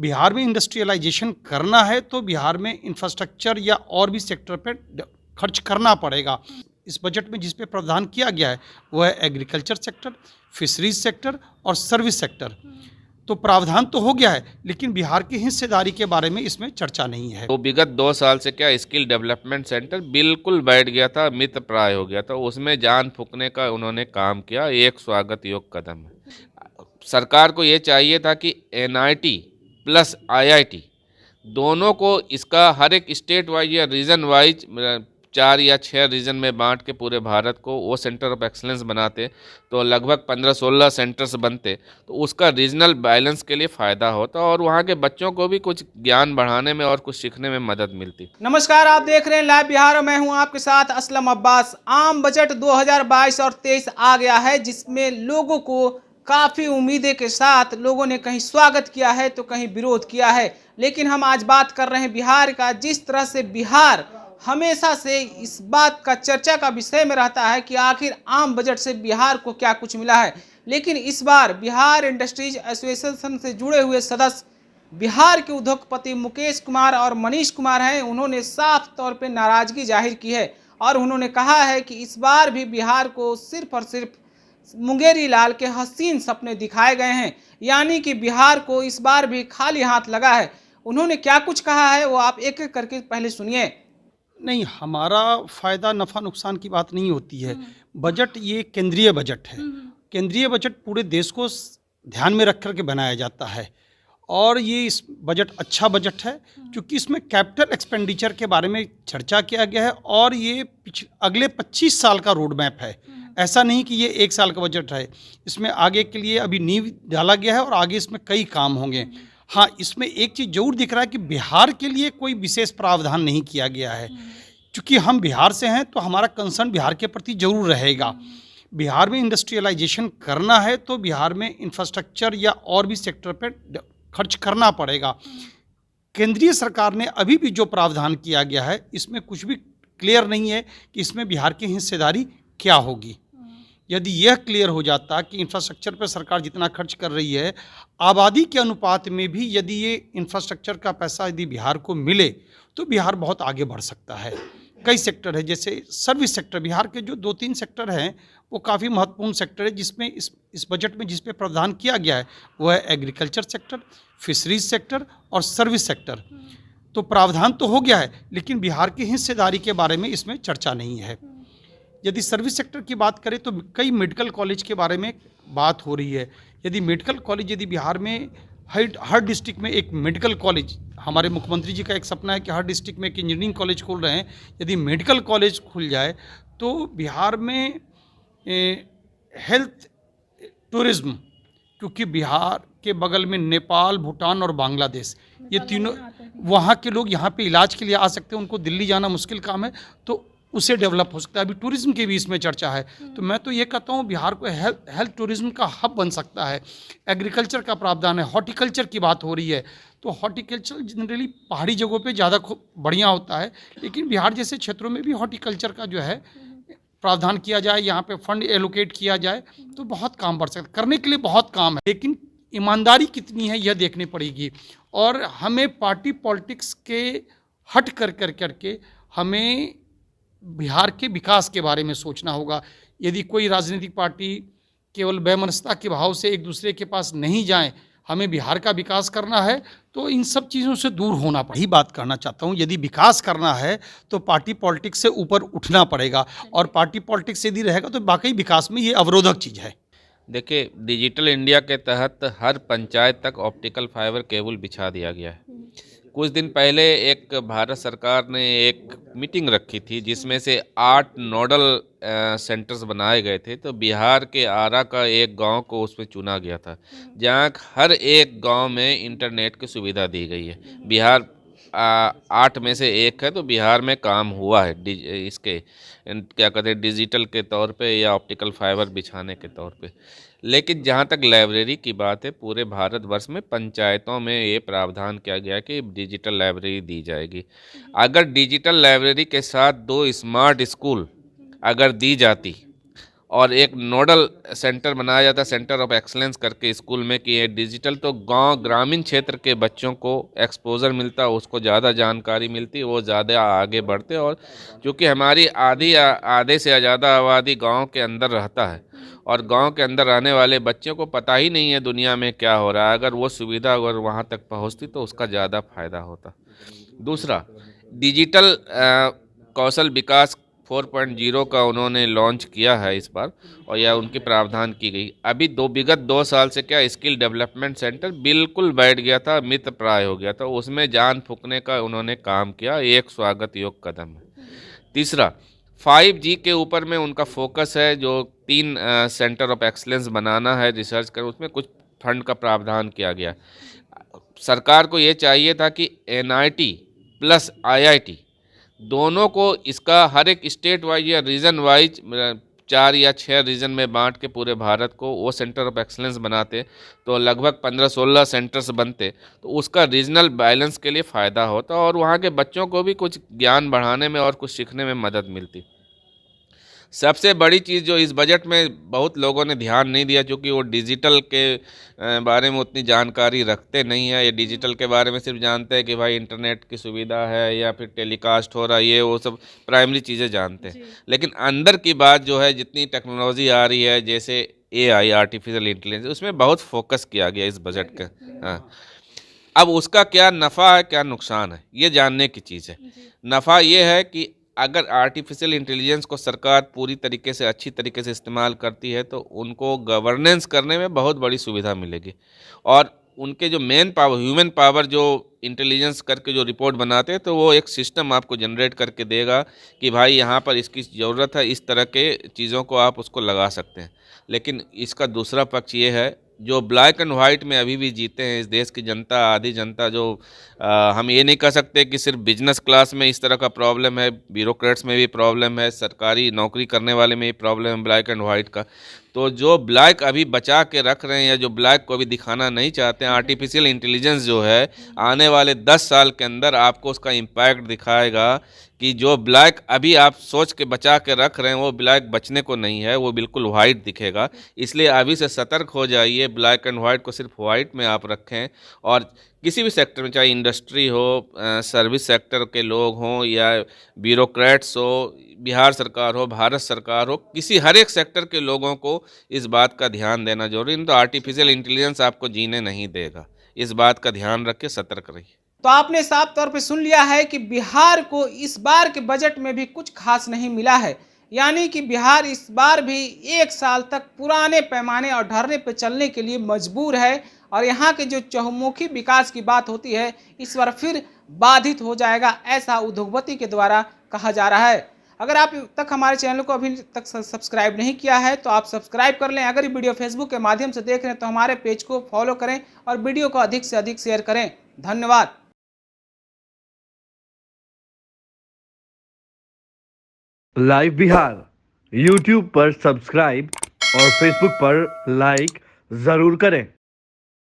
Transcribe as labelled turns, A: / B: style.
A: बिहार में इंडस्ट्रियलाइजेशन करना है तो बिहार में इंफ्रास्ट्रक्चर या और भी सेक्टर पे खर्च करना पड़ेगा। इस बजट में जिस पे प्रावधान किया गया है वह है एग्रीकल्चर सेक्टर, फिशरीज सेक्टर और सर्विस सेक्टर। तो प्रावधान तो हो गया है, लेकिन बिहार की हिस्सेदारी के बारे में इसमें चर्चा नहीं है।
B: तो विगत 2 साल से क्या स्किल डेवलपमेंट सेंटर बिल्कुल बैठ गया था, मित प्राय हो गया था। उसमें जान फूंकने का उन्होंने काम किया, एक स्वागत योग्य कदम है। सरकार को ये चाहिए था कि एनआईटी प्लस आईआईटी दोनों को इसका हर एक स्टेट वाइज या रीजन वाइज 4 या 6 रीजन में बांट के पूरे भारत को वो सेंटर ऑफ एक्सलेंस बनाते तो लगभग 15-16 सेंटर्स बनते, तो उसका रीजनल बैलेंस के लिए फ़ायदा होता और वहाँ के बच्चों को भी कुछ ज्ञान बढ़ाने में और कुछ सीखने में मदद मिलती।
C: नमस्कार, आप देख रहे हैं लाइव बिहार और मैं हूं आपके साथ असलम अब्बास। आम बजट 2022 और 23 आ गया है, जिसमें लोगों को काफ़ी उम्मीदें के साथ लोगों ने कहीं स्वागत किया है तो कहीं विरोध किया है। लेकिन हम आज बात कर रहे हैं बिहार का। जिस तरह से बिहार हमेशा से इस बात का चर्चा का विषय में रहता है कि आखिर आम बजट से बिहार को क्या कुछ मिला है, लेकिन इस बार बिहार इंडस्ट्रीज एसोसिएशन से जुड़े हुए सदस्य बिहार के उद्योगपति मुकेश कुमार और मनीष कुमार हैं। उन्होंने साफ तौर पे नाराजगी जाहिर की है और उन्होंने कहा है कि इस बार भी बिहार को सिर्फ और सिर्फ मुंगेरी लाल के हसीन सपने दिखाए गए हैं, यानी कि बिहार को इस बार भी खाली हाथ लगा है। उन्होंने क्या कुछ कहा है वो आप एक एक करके पहले सुनिए।
A: नहीं, हमारा फ़ायदा नफ़ा नुकसान की बात नहीं होती है। बजट ये केंद्रीय बजट है। केंद्रीय बजट पूरे देश को ध्यान में रख कर के बनाया जाता है और ये इस बजट अच्छा बजट है क्योंकि इसमें कैपिटल एक्सपेंडिचर के बारे में चर्चा किया गया है और ये अगले 25 साल का रोड मैप है। ऐसा नहीं कि ये 1 साल का बजट है। इसमें आगे के लिए अभी नींव डाला गया है और आगे इसमें कई काम होंगे। हाँ, इसमें एक चीज़ जरूर दिख रहा है कि बिहार के लिए कोई विशेष प्रावधान नहीं किया गया है। क्योंकि हम बिहार से हैं तो हमारा कंसर्न बिहार के प्रति जरूर रहेगा। बिहार में इंडस्ट्रियलाइजेशन करना है तो बिहार में इंफ्रास्ट्रक्चर या और भी सेक्टर पे खर्च करना पड़ेगा। केंद्रीय सरकार ने अभी भी जो प्रावधान किया गया है इसमें कुछ भी क्लियर नहीं है कि इसमें बिहार की हिस्सेदारी क्या होगी। यदि यह क्लियर हो जाता कि इंफ्रास्ट्रक्चर पर सरकार जितना खर्च कर रही है, आबादी के अनुपात में भी यदि ये इंफ्रास्ट्रक्चर का पैसा यदि बिहार को मिले तो बिहार बहुत आगे बढ़ सकता है। कई सेक्टर है, जैसे सर्विस सेक्टर। बिहार के जो 2-3 सेक्टर हैं वो काफ़ी महत्वपूर्ण सेक्टर है, जिसमें इस बजट में जिस पे प्रावधान किया गया है वह है एग्रीकल्चर सेक्टर, फिशरीज सेक्टर और सर्विस सेक्टर। तो प्रावधान तो हो गया है, लेकिन बिहार की हिस्सेदारी के बारे में इसमें चर्चा नहीं है। यदि सर्विस सेक्टर की बात करें तो कई मेडिकल कॉलेज के बारे में बात हो रही है। यदि मेडिकल कॉलेज यदि बिहार में हर डिस्ट्रिक्ट में एक मेडिकल कॉलेज, हमारे मुख्यमंत्री जी का एक सपना है कि हर डिस्ट्रिक्ट में एक इंजीनियरिंग कॉलेज खोल रहे हैं, यदि मेडिकल कॉलेज खुल जाए तो बिहार में हेल्थ टूरिज्म, क्योंकि बिहार के बगल में नेपाल, भूटान और बांग्लादेश, ये तीनों, वहाँ के लोग यहाँ पे इलाज के लिए आ सकते हैं। उनको दिल्ली जाना मुश्किल काम है, तो उसे डेवलप हो सकता है। अभी टूरिज्म की भी इसमें चर्चा है। तो मैं तो ये कहता हूँ बिहार को हेल्थ टूरिज्म का हब बन सकता है। एग्रीकल्चर का प्रावधान है, हॉर्टिकल्चर की बात हो रही है, तो हॉर्टिकल्चर जनरली पहाड़ी जगहों पे ज़्यादा बढ़िया होता है, लेकिन बिहार जैसे क्षेत्रों में भी हॉर्टिकल्चर का जो है प्रावधान किया जाए, यहाँ पे फंड एलोकेट किया जाए तो बहुत काम बढ़ सकता है। करने के लिए बहुत काम है, लेकिन ईमानदारी कितनी है यह देखनी पड़ेगी। और हमें पार्टी पॉलिटिक्स के हट करके हमें बिहार के विकास के बारे में सोचना होगा। यदि कोई राजनीतिक पार्टी केवल वैमनस्यता के भाव से एक दूसरे के पास नहीं जाए, हमें बिहार का विकास करना है तो इन सब चीज़ों से दूर होना पड़ेगा। बात करना चाहता हूँ, यदि विकास करना है तो पार्टी पॉलिटिक्स से ऊपर उठना पड़ेगा, और पार्टी पॉलिटिक्स यदि रहेगा तो वाकई विकास में ये अवरोधक चीज़ है।
B: देखिए, डिजिटल इंडिया के तहत हर पंचायत तक ऑप्टिकल फाइबर केबल बिछा दिया गया है। कुछ दिन पहले एक भारत सरकार ने एक मीटिंग रखी थी जिसमें से 8 नोडल सेंटर्स बनाए गए थे। तो बिहार के आरा का एक गांव को उसमें चुना गया था, जहां हर एक गांव में इंटरनेट की सुविधा दी गई है। बिहार 8 में से एक है, तो बिहार में काम हुआ है इसके क्या कहते हैं डिजिटल के तौर पे या ऑप्टिकल फाइबर बिछाने के तौर पे। लेकिन जहाँ तक लाइब्रेरी की बात है, पूरे भारतवर्ष में पंचायतों में ये प्रावधान किया गया कि डिजिटल लाइब्रेरी दी जाएगी। अगर डिजिटल लाइब्रेरी के साथ 2 स्मार्ट स्कूल अगर दी जाती और एक नोडल सेंटर बनाया जाता है, सेंटर ऑफ एक्सलेंस करके स्कूल में, कि ये डिजिटल तो गांव ग्रामीण क्षेत्र के बच्चों को एक्सपोजर मिलता है, उसको ज़्यादा जानकारी मिलती है, वो ज़्यादा आगे बढ़ते। और क्योंकि हमारी आधे से ज़्यादा आबादी गांव के अंदर रहता है, और गांव के अंदर रहने वाले बच्चों को पता ही नहीं है दुनिया में क्या हो रहा है। अगर वो सुविधा अगर वहाँ तक पहुँचती तो उसका ज़्यादा फायदा होता। दूसरा, डिजिटल कौशल विकास 4.0 का उन्होंने लॉन्च किया है इस बार, और यह उनकी प्रावधान की गई। अभी विगत 2 साल से क्या स्किल डेवलपमेंट सेंटर बिल्कुल बैठ गया था, मित प्राय हो गया था, उसमें जान फूंकने का उन्होंने काम किया, एक स्वागत योग्य कदम है। तीसरा, 5G के ऊपर में उनका फोकस है, जो 3 सेंटर ऑफ एक्सलेंस बनाना है, रिसर्च कर, उसमें कुछ फंड का प्रावधान किया गया। सरकार को ये चाहिए था कि NIT प्लस IIT दोनों को इसका हर एक स्टेट वाइज या रीजन वाइज 4 या 6 रीजन में बांट के पूरे भारत को वो सेंटर ऑफ एक्सलेंस बनाते तो लगभग 15-16 सेंटर्स बनते, तो उसका रीजनल बैलेंस के लिए फ़ायदा होता और वहाँ के बच्चों को भी कुछ ज्ञान बढ़ाने में और कुछ सीखने में मदद मिलती। सबसे बड़ी चीज़ जो इस बजट में बहुत लोगों ने ध्यान नहीं दिया, क्योंकि वो डिजिटल के बारे में उतनी जानकारी रखते नहीं है। ये डिजिटल के बारे में सिर्फ जानते हैं कि भाई इंटरनेट की सुविधा है या फिर टेलीकास्ट हो रहा है, ये वो सब प्राइमरी चीज़ें जानते हैं। लेकिन अंदर की बात जो है, जितनी टेक्नोलॉजी आ रही है, जैसे AI आर्टिफिशियल इंटेलिजेंस, उसमें बहुत फोकस किया गया इस बजट का। हाँ, अब उसका क्या नफ़ा है क्या नुकसान है, ये जानने की चीज़ है। नफ़ा ये है कि अगर आर्टिफिशियल इंटेलिजेंस को सरकार पूरी तरीके से अच्छी तरीके से इस्तेमाल करती है तो उनको गवर्नेंस करने में बहुत बड़ी सुविधा मिलेगी, और उनके जो मेन पावर, ह्यूमन पावर, जो इंटेलिजेंस करके जो रिपोर्ट बनाते हैं, तो वो एक सिस्टम आपको जनरेट करके देगा कि भाई यहाँ पर इसकी ज़रूरत है, इस तरह के चीज़ों को आप उसको लगा सकते हैं। लेकिन इसका दूसरा पक्ष ये है, जो ब्लैक एंड वाइट में अभी भी जीते हैं इस देश की जनता, आधी जनता, जो हम ये नहीं कह सकते कि सिर्फ बिजनेस क्लास में इस तरह का प्रॉब्लम है, ब्यूरोक्रेट्स में भी प्रॉब्लम है, सरकारी नौकरी करने वाले में भी प्रॉब्लम है ब्लैक एंड वाइट का। तो जो ब्लैक अभी बचा के रख रहे हैं या जो ब्लैक को अभी दिखाना नहीं चाहते हैं, आर्टिफिशियल इंटेलिजेंस जो है आने वाले 10 साल के अंदर आपको उसका इम्पैक्ट दिखाएगा कि जो ब्लैक अभी आप सोच के बचा के रख रहे हैं वो ब्लैक बचने को नहीं है, वो बिल्कुल वाइट दिखेगा। इसलिए अभी से सतर्क हो जाइए, ब्लैक एंड वाइट को सिर्फ वाइट में आप रखें। और किसी भी सेक्टर में, चाहे इंडस्ट्री हो, सर्विस सेक्टर के लोग हों या ब्यूरोक्रेट्स हो, बिहार सरकार हो, भारत सरकार हो, किसी हर एक सेक्टर के लोगों को इस बात का ध्यान देना जरूरी है। तो आर्टिफिशियल इंटेलिजेंस आपको जीने नहीं देगा, इस बात का ध्यान रख के सतर्क रहिए।
C: तो आपने साफ तौर पे सुन लिया है कि बिहार को इस बार के बजट में भी कुछ खास नहीं मिला है, यानी कि बिहार इस बार भी 1 साल तक पुराने पैमाने और ढर्रे पे चलने के लिए मजबूर है, और यहाँ के जो चहुमुखी विकास की बात होती है इस बार फिर बाधित हो जाएगा, ऐसा उद्योगपति के द्वारा कहा जा रहा है। अगर आप तक हमारे चैनल को अभी तक सब्सक्राइब नहीं किया है तो आप सब्सक्राइब कर लें। अगर ये वीडियो फेसबुक के माध्यम से देख रहे हैं तो हमारे पेज को फॉलो करें और वीडियो को अधिक से अधिक शेयर करें। धन्यवाद।
D: लाइव बिहार YouTube पर सब्सक्राइब और Facebook पर लाइक जरूर करें।